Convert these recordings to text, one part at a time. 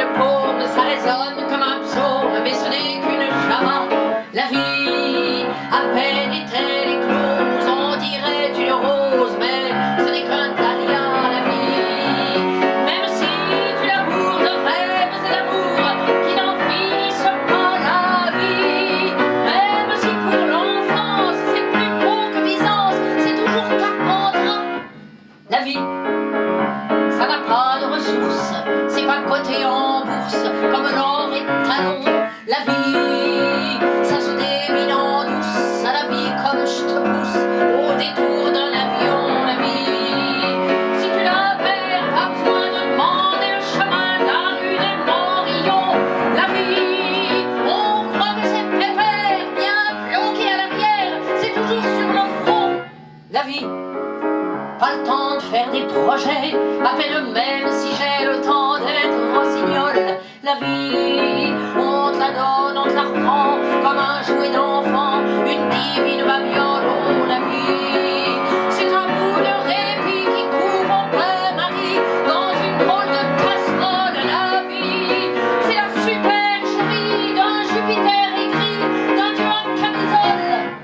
le paume, ça résonne comme un psaume, mais ce n'est qu'une java. La vie, à peine est-elle éclose, on dirait une rose, mais ce n'est qu'un dahlia, la vie. Même si tu l'amour de rêves et d'amour qui n'en finissent pas la vie, même si pour l'enfance c'est plus beau que Byzance, c'est toujours Carpentras. La vie, ça n'a pas de ressources, c'est pas coté en bourse comme l'or et talon. La vie, ça se démine en douce, à la vie comme je te pousse au détour d'un avion. La vie, si tu la perds, pas besoin de demander le chemin de la rue des Morillons. La vie, on croit que c'est pépère, bien planqué à l'arrière, c'est toujours sur le front. La vie, pas le temps de faire des projets, à peine même si j'ai le temps d'être rossignol. La vie, on te la donne, on te la reprend, comme un jouet d'enfant, une divine babiole. Oh, la vie, c'est un bout de répit qui couvre en plein Marie, dans une drôle de casserole. La vie, c'est la super chérie d'un Jupiter aigri, d'un dieu en camisole.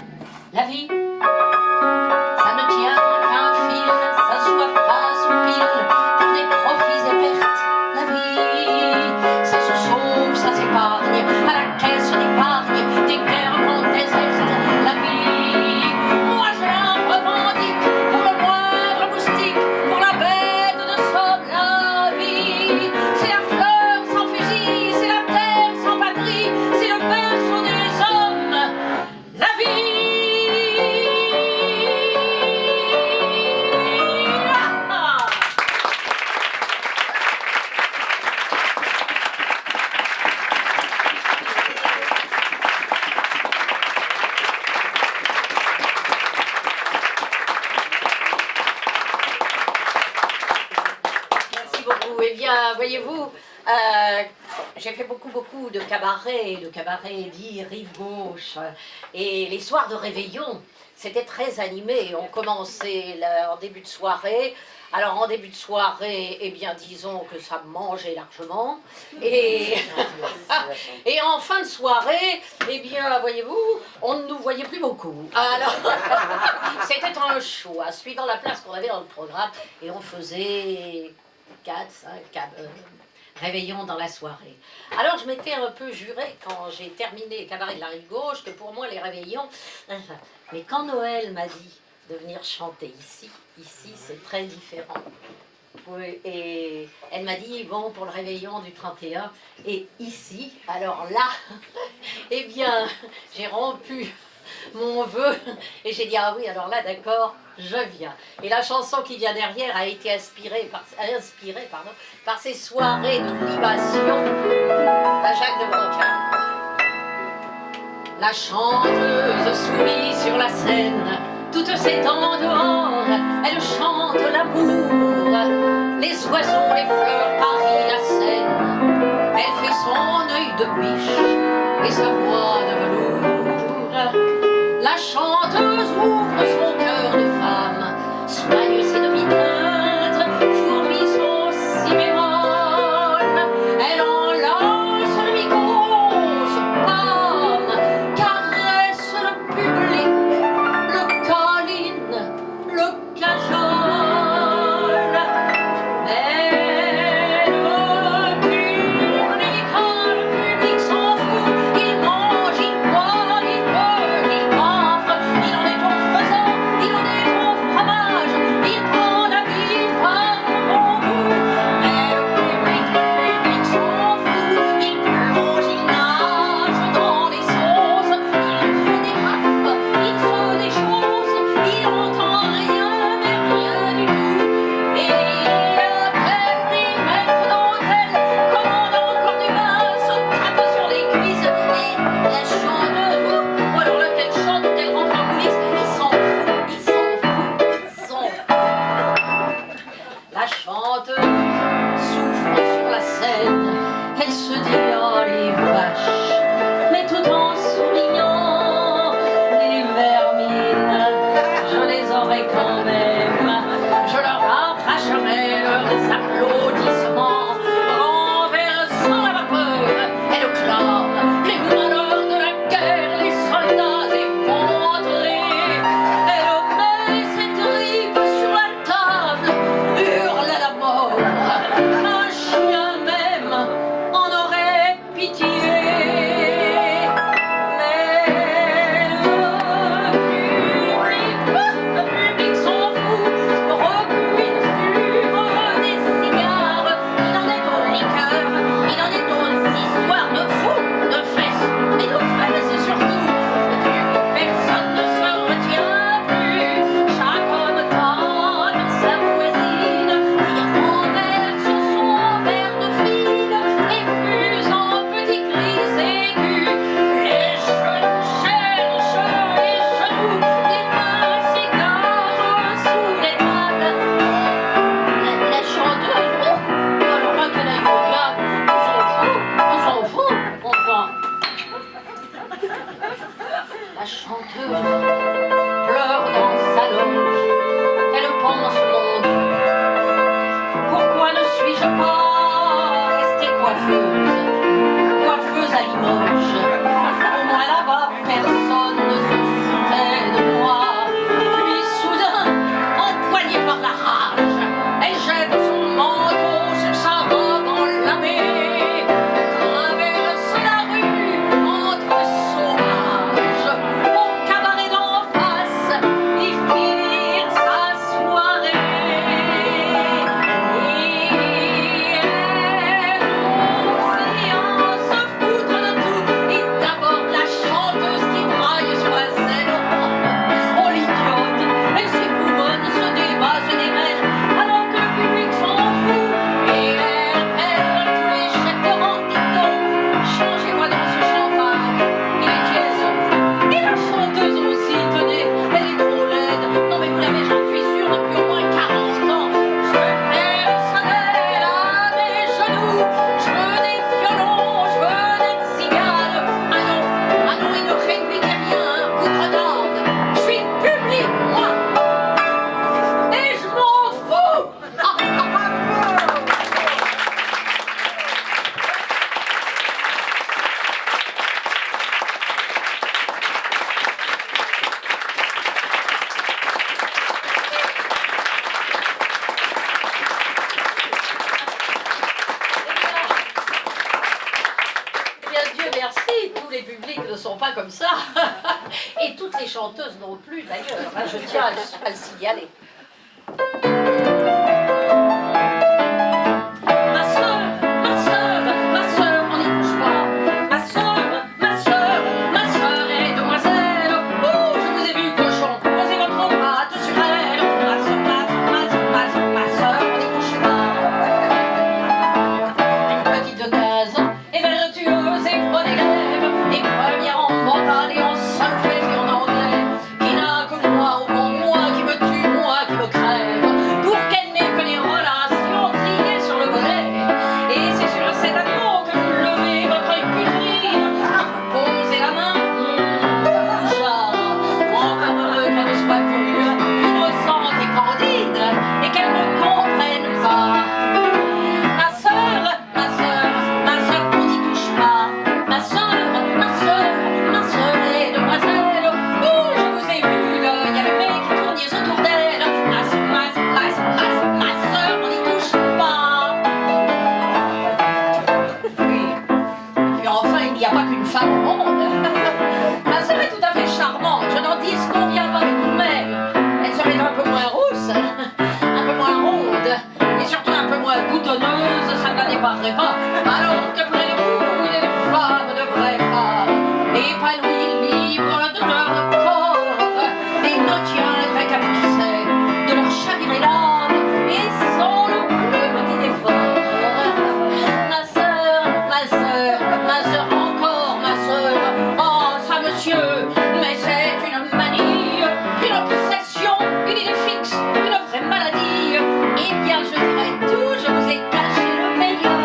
La vie, ça ne tient qu'un fil, ça se joue à face ou pile, pour des profits et pertes. La vie, ça se sauve, ça s'épargne, à la caisse d'épargne, des guerres qu'on déserte. La vie, moi je la revendique, pour le moindre moustique, pour la bête de somme. La vie, c'est la fleur sans fusil, c'est la terre sans patrie, c'est le berceau des hommes. La vie. Merci beaucoup. Eh bien, voyez-vous, j'ai fait beaucoup de cabarets dits rive gauche. Et les soirs de réveillon, c'était très animé. On commençait en début de soirée. Alors en début de soirée, eh bien disons que ça mangeait largement. Et, et en fin de soirée, eh bien voyez-vous, on ne nous voyait plus beaucoup. Alors c'était un choix, suivant la place qu'on avait dans le programme. Et on faisait 4, 5 réveillons dans la soirée. Alors je m'étais un peu juré quand j'ai terminé les cabarets de la rive gauche que pour moi les réveillons... Mais quand Noël m'a dit de venir chanter ici c'est très différent. Oui, et elle m'a dit, bon, pour le réveillon du 31, et ici, alors là, eh bien, j'ai rompu mon vœu, et j'ai dit, ah oui, alors là, d'accord, je viens. Et la chanson qui vient derrière a été inspirée par ces soirées de libation à Jacques de Broca. La chanteuse sourit sur la scène, toutes ses dents dehors, elle chante l'amour, les oiseaux, les fleurs, Paris, la Seine. Elle fait son œil de biche et sa voix de velours. La chanteuse ouvre son cœur de femme, soigne ses demi-teintes, fourmille son si bémol. Elle enlace le micro, se pâme, caresse le public, le câline, le cajole. Mais le public s'en fout, il mange, pas comme ça. Et toutes les chanteuses non plus d'ailleurs, hein, je tiens à le signaler. Alors que près de vous, il y a des femmes, de vraies femmes, épanouies, libres de leur corps, et ne tiendraient qu'à qui c'est de leur chavirer l'âme, et sans le plus petit effort. Ma sœur, encore ma sœur, oh ça monsieur, mais c'est une manie, une obsession, une idée fixe, une vraie maladie. Eh bien je dirais tout, je vous ai caché le meilleur.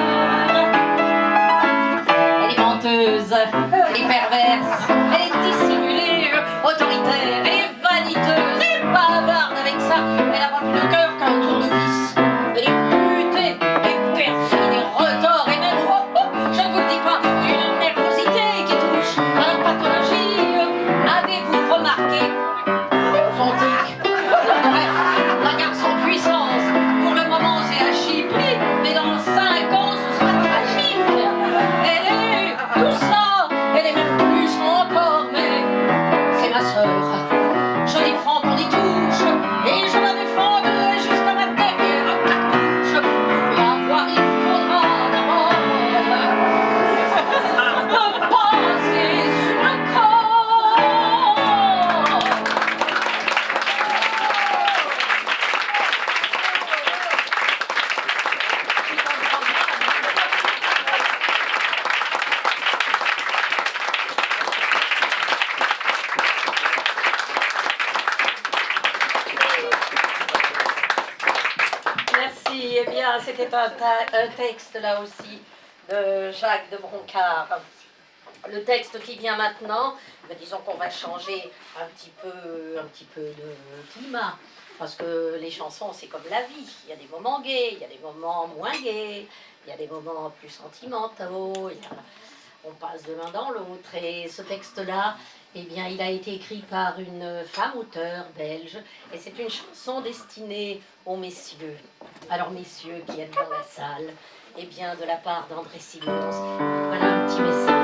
Elle est perverse, elle est dissimulée, autoritaire, elle est vaniteuse, elle est bavarde avec ça, elle a pas plus de cœur qu'un tournevis. Elle est butée, et perçue des retors, et même, je ne vous le dis pas, d'une nervosité qui touche à la pathologie. Avez-vous remarqué son tic? Bref, la garçon puissance, pour le moment c'est un chipli, mais dans 5 ans ce sera tragique. Elle est tout ça, elle est même plus encore, mais c'est ma sœur. Je défends qu'on y touche, et je la défendrai jusqu'à ma dernière cartouche. Pour la voir, il faudra d'abord me passer sur le corps. Merci. Eh bien, c'était un texte là aussi de Jacques de Broncard. Le texte qui vient maintenant, ben, disons qu'on va changer un petit peu de climat. Parce que les chansons, c'est comme la vie. Il y a des moments gais, il y a des moments moins gais, il y a des moments plus sentimentaux, on passe de l'un dans l'autre. Et ce texte-là, eh bien, il a été écrit par une femme auteure belge. Et c'est une chanson destinée aux messieurs. Alors, messieurs qui êtes dans la salle, eh bien, de la part d'André Simons, voilà un petit message.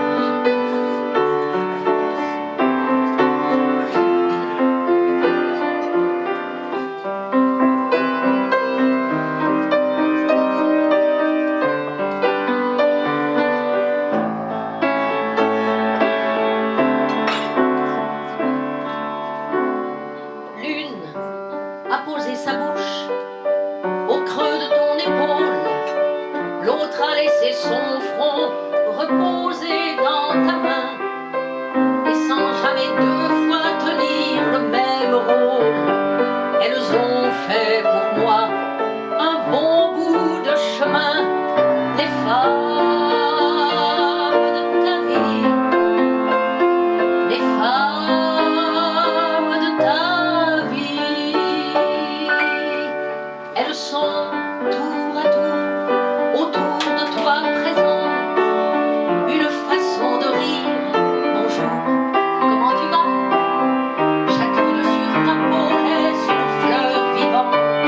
Chacune sur ta peau laisse une fleur vivante.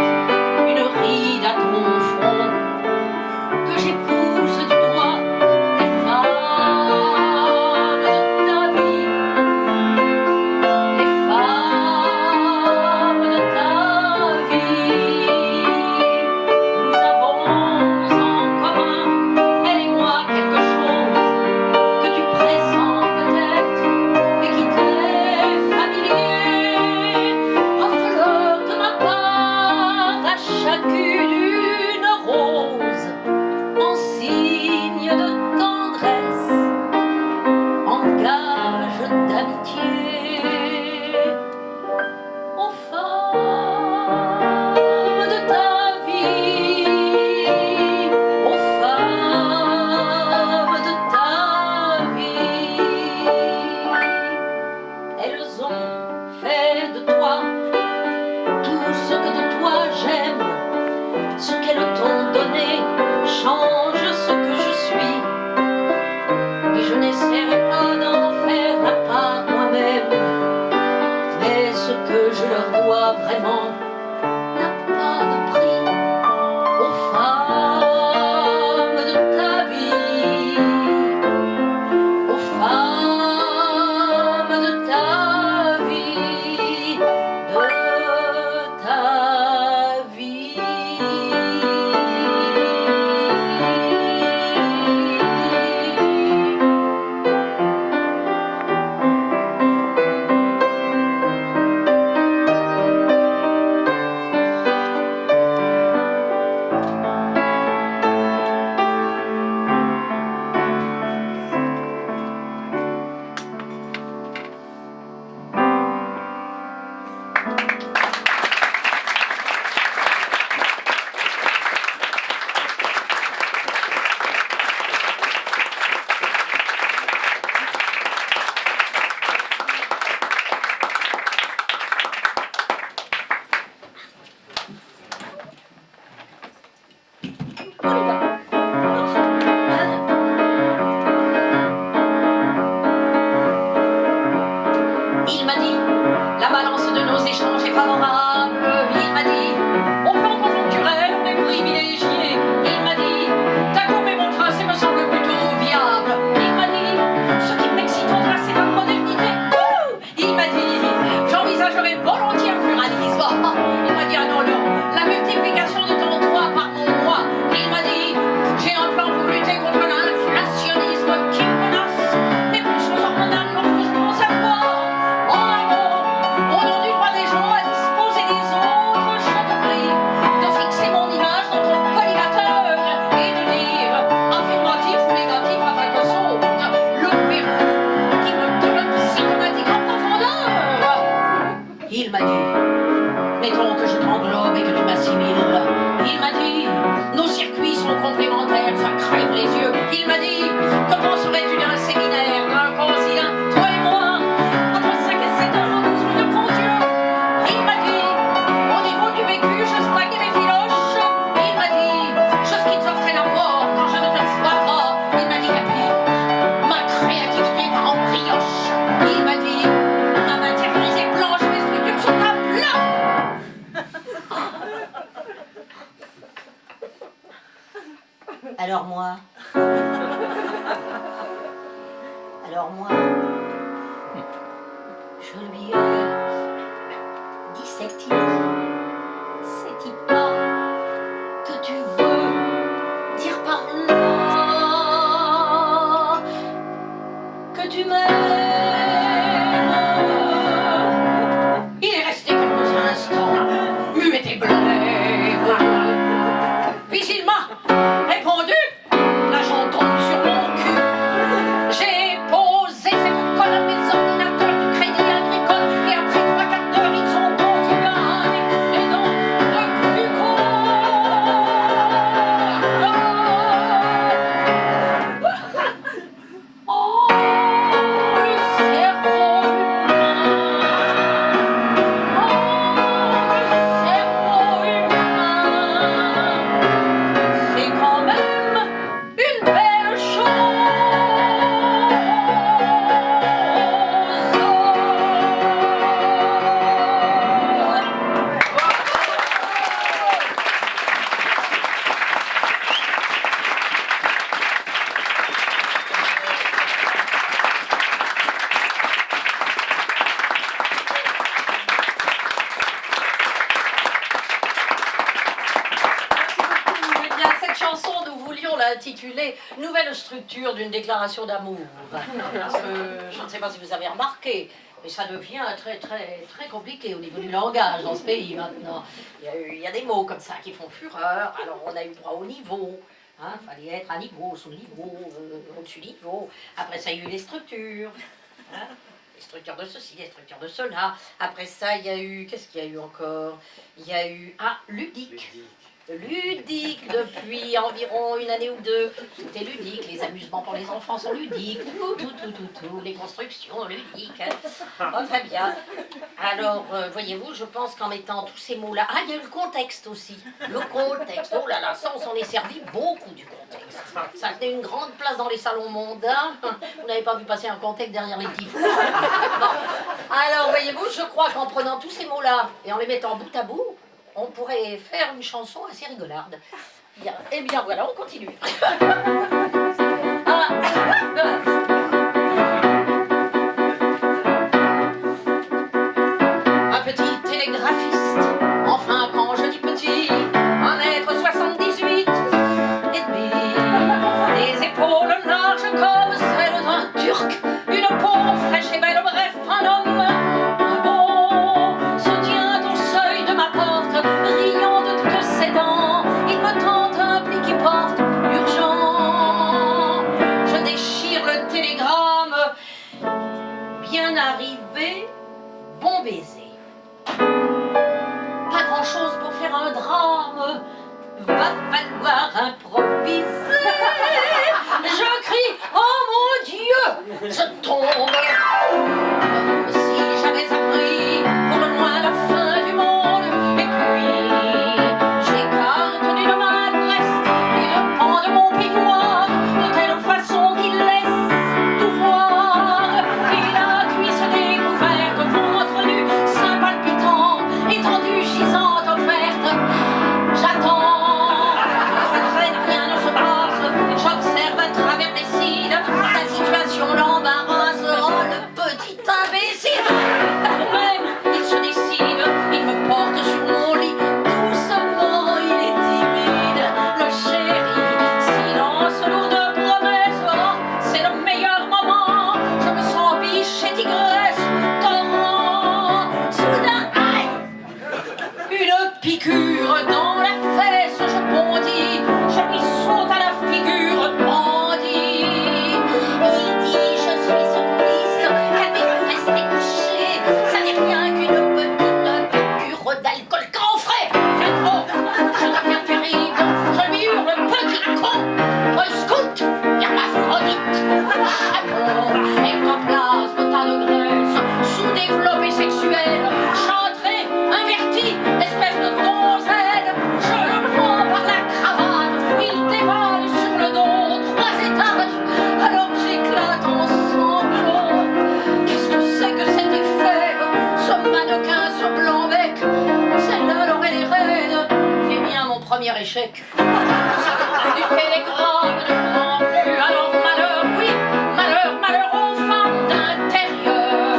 On y va. Il m'a dit, la balance de nos échanges est favorable. Il m'a dit, au plan conjoncturel, on est privilégié. Il m'a dit, ta courbe et mon tracé me semblent plutôt viables. Il m'a dit, ce qui m'excite en toi, c'est la modernité. Il m'a dit, j'envisagerais volontiers un pluralisme. Il m'a dit, ah non, non, la multiplication de ton droit par mon moi. Il m'a dit, j'ai un plan pour lutter contre l'inflationnisme qui me menace. Mais plus choses hormonales lorsque je pense à toi. En un mot, au nom du droit des gens à disposer des autres, je te prie de fixer mon image dans ton collimateur et de dire affirmatif ou négatif afin que saute le verrou qui me donne psychomatique en profondeur. Il m'a dit, mettons que je t'englobe et que tu m'assimiles. Il m'a dit, nos circuits sont complémentaires, ça crève les yeux. Il m'a dit, que penserais-tu d'un séminaire, d'un concile, toi et moi, entre 5 et 7 heures en 12 minutes pour Dieu. Il m'a dit, au niveau du vécu, je stagne mes filoches. Il m'a dit, je schizophrénie la mort quand je ne te vois pas. Il m'a dit, et puis, ma créativité part en brioche. Il m'a dit, ma matière grise et blanche, mes structures sont à plat. Alors moi, je lui ai dit, c'est-il pas que tu veux dire par là que tu m'aimes? Il est resté quelques instants, muet et blême. Puis il m'a répondu, là j'en tombe sur mon cul. J'ai posé cette colle à mes ordinateurs du Crédit Agricole et après 3 quarts d'heure ils ont donc eu un excédent de plus Oh, le cerveau humain. Oh, le cerveau humain. C'est quand même une belle Eh bien, cette chanson, nous voulions l'intituler Nouvelle structure d'une déclaration d'amour. Parce que je ne sais pas si vous avez remarqué, mais ça devient très, très, très compliqué au niveau du langage dans ce pays maintenant. Il y a des mots comme ça qui font fureur. Alors, on a eu droit au niveau. Hein, fallait être à niveau, sous niveau, au-dessus niveau. Après ça, il y a eu les structures. Hein, les structures de ceci, les structures de cela. Après ça, il y a eu... Qu'est-ce qu'il y a eu encore? Il y a eu... Ah, ludique. Ludique depuis environ une année ou deux. Tout est ludique, les amusements pour les enfants sont ludiques, tout, les constructions ludiques. Oh, très bien. Alors, voyez-vous, je pense qu'en mettant tous ces mots-là... Ah, il y a eu le contexte aussi. Le contexte, oh là là, ça on s'en est servi beaucoup du contexte. Ça tenait une grande place dans les salons mondains. Vous n'avez pas vu passer un contexte derrière les petits fours. Bon. Alors, voyez-vous, je crois qu'en prenant tous ces mots-là et en les mettant bout à bout, on pourrait faire une chanson assez rigolarde. Bien. Eh bien voilà, on continue. Ah. Un petit télégraphiste, enfin quand je dis petit, 1m78 et demi, des épaules larges comme celles d'un Turc, une peau fraîche et belle, bref, un homme. premier échec. Du télégramme ne prend plus, alors malheur, oui, malheur, malheur aux femmes d'intérieur.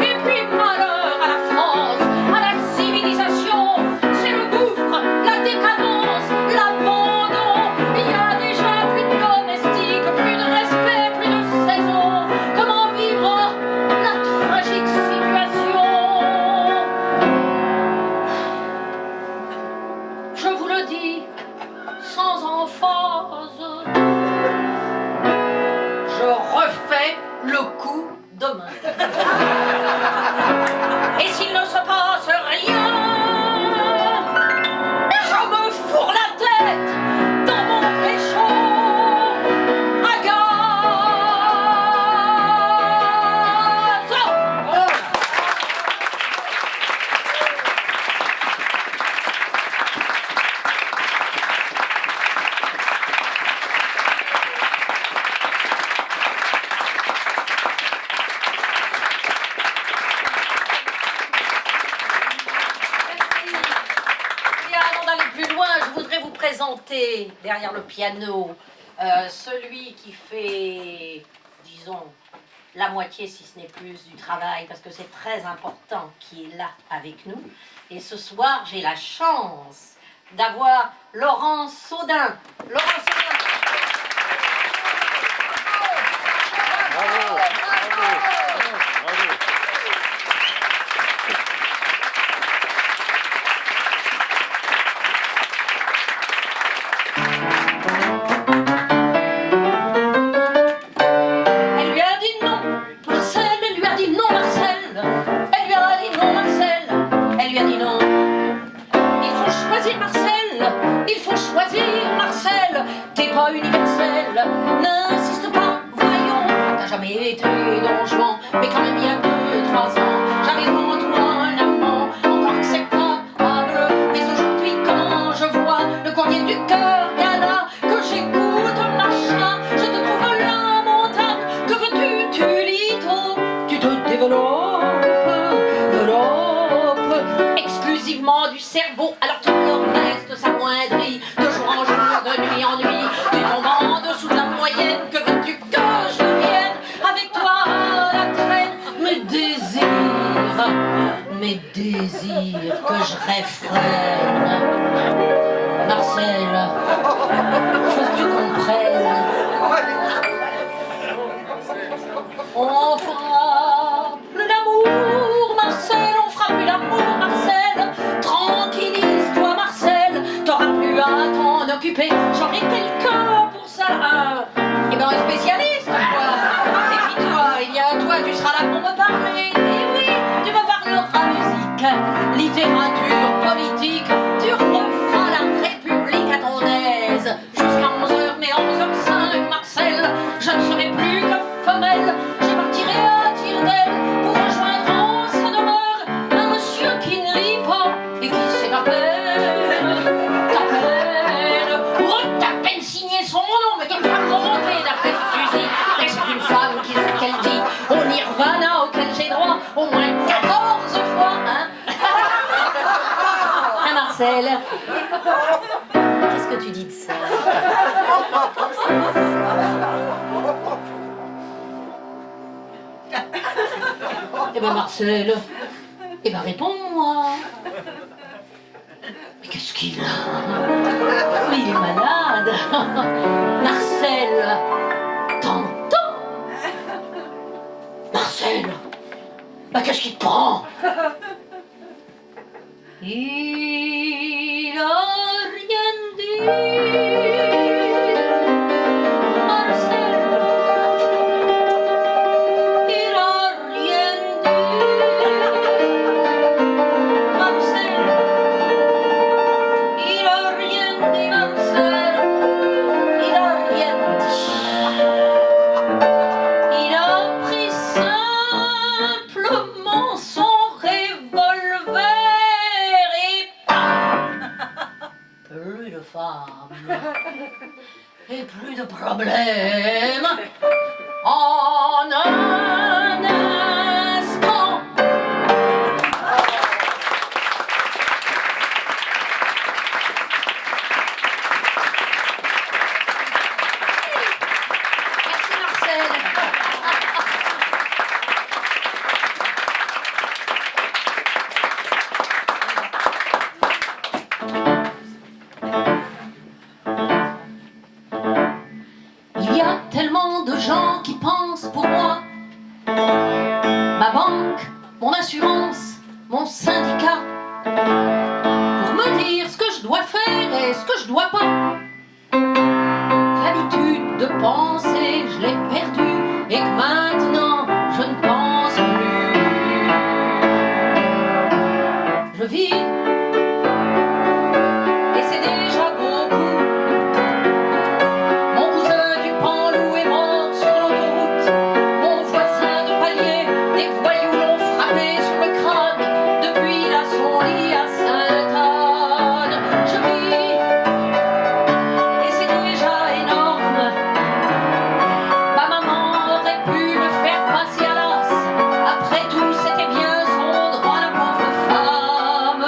Et puis malheur à la France, à la civilisation, c'est le gouffre, la décadence, l'abandon. Il y a déjà plus de domestiques, plus de respect, plus de saison. Comment vivre la tragique situation? Je vous le dis sans emphase, je refais le coup demain. Et s'il ne se passe rien, je me fourre la tête dans mon pécho à gaz. Et avant d'aller plus loin, je voudrais vous présenter derrière le piano celui qui fait, disons, la moitié, si ce n'est plus, du travail, parce que c'est très important qui est là avec nous. Et ce soir, j'ai la chance d'avoir Laurent Saudin. Laurent Saudin. Bravo, bravo, bravo. Elle lui a dit non, Marcel, elle lui a dit non, Marcel. Elle lui a dit non, Marcel. Elle lui a dit non. Il faut choisir Marcel, il faut choisir Marcel. T'es pas universel, n'insiste pas, voyons. T'as jamais été Don Juan, mais quand même il y a 2-3 ans, j'avais en toi un amant encore acceptable. Mais aujourd'hui quand je vois le courrier du cœur gala, que j'écoute machin, je te trouve lamentable. Que veux-tu, tu lito, tu te développes, exclusivement du cerveau, alors tout le reste s'amoindrit de jour en jour, de nuit en nuit. Tu tombes en dessous de la moyenne. Que veux-tu que je vienne avec toi à la traîne? Mes désirs que je réfrène. Marcel, faut que tu comprennes. On fera plus l'amour, Marcel, on fera plus l'amour, Marcel. Tranquillise-toi, Marcel, t'auras plus à t'en occuper. J'aurai quelqu'un pour ça. Eh ben, un spécialiste, quoi. Et puis toi, il y a toi, tu seras là pour me parler. Et oui, tu me parleras musique, littérature, politique. Tu referas la République à ton aise. Jusqu'à 11h, mais 11h05, Marcel, je ne serai plus que femelle. Je partirai à tire d'aile pour rejoindre en sa demeure un monsieur qui ne lit pas et qui sait à peine, signer son nom, mais qu'une femme montée d'après Suzy. Et c'est une femme qui sait qu'elle dit au nirvana auquel j'ai droit au moins 14 fois, hein. Hein, Marcel? Qu'est-ce que tu dis de ça? Eh ben Marcel, eh ben réponds-moi. Mais qu'est-ce qu'il a? Mais il est malade. Marcel, t'entends? Marcel, bah qu'est-ce qui te prend? Il a rien dit. Et plus de problème en un instant. tant de gens qui pensent pour moi. Ma banque, mon assurance, mon syndicat, pour me dire ce que je dois faire et ce que je dois pas. L'habitude de penser, je l'ai perdue, et que maintenant je ne pense plus. Je vis, et c'est déjà beaucoup. Mon cousin du Panloup est mort sur l'autoroute. Mon voisin de palier, des voyous l'ont frappé sur le crâne depuis là son lit à Sainte-Anne. Je vis, et c'est déjà énorme. Ma maman aurait pu me faire passer à l'as. Après tout, c'était bien son droit, la pauvre femme.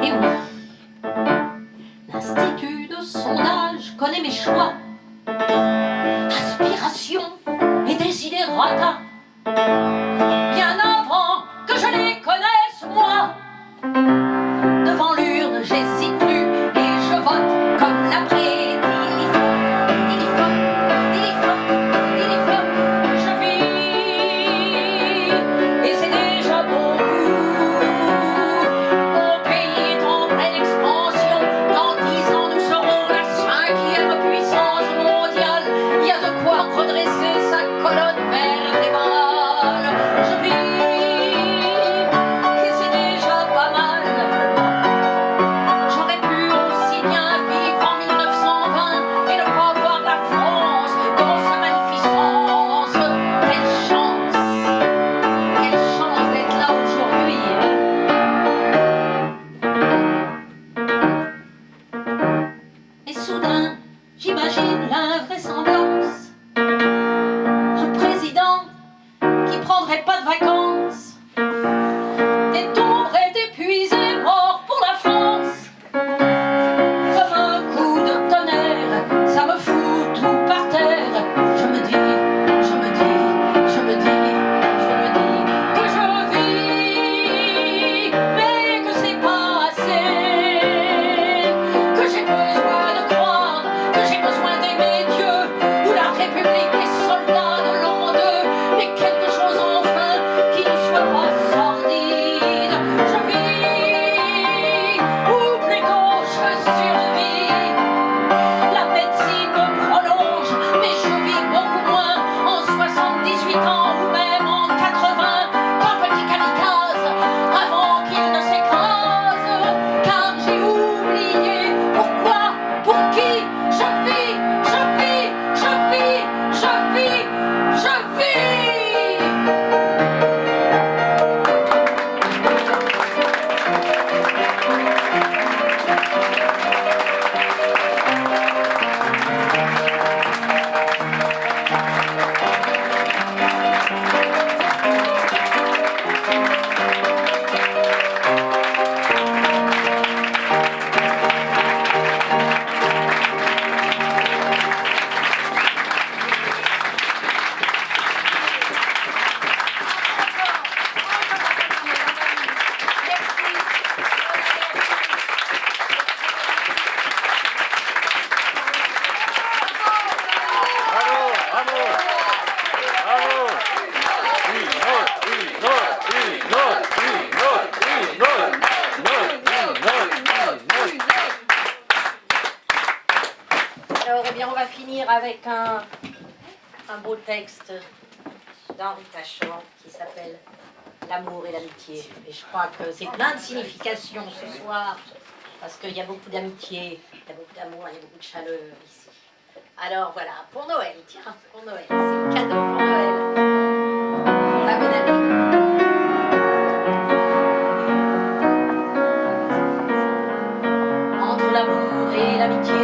Et oui, l'Institut de sondage connaît mes choix, aspirations et desiderata, bien avant que je les connaisse moi. Devant l'urne, j'hésite plus et je vote comme l'après. Je vis, et c'est déjà beaucoup. Mon pays est en pleine expansion. Dans 10 ans, nous serons la 5e puissance mondiale. Il y a de quoi redresser sa colonne vertébrale. Je vis, et c'est déjà pas mal. J'aurais pu aussi bien vivre en 1920 et ne pas voir la France dans sa magnificence. Quelle chance d'être là aujourd'hui. Et soudain, j'imagine l'invraisemblance. Un président qui prendrait pas de vacances, détombré, épuisé, mort pour la France. Comme un coup de tonnerre, ça me fout tout par terre. Je me dis que je vis, mais que c'est pas assez. Que j'ai besoin de croire, que j'ai besoin d'aimer Dieu, ou la République des soldats de l'an 2, mais quelque chose enfin qui ne soit pas sordide. Je vis, ou plutôt je survis. La médecine me prolonge, mais je vis beaucoup moins en 78 ans ou même en 80 qu'un petit kamikaze avant qu'il ne s'écrase. Car j'ai oublié pourquoi, pour qui je vis, je vis, je vis, je vis, je vis. Bravo, bravo, bravo. Oui, note, oui, note, oui, note, oui, note, oui, note, note, oui, note. Alors, eh bien, on va finir avec un beau texte d'Henri Tachant qui s'appelle L'amour et l'amitié. Et je crois que c'est plein de significations ce soir, parce qu'il y a beaucoup d'amitié, il y a beaucoup d'amour, il y a beaucoup de chaleur ici. Alors voilà, pour Noël, tiens, pour Noël, c'est le cadeau pour Noël. Pour la bonne année. Entre l'amour et l'amitié,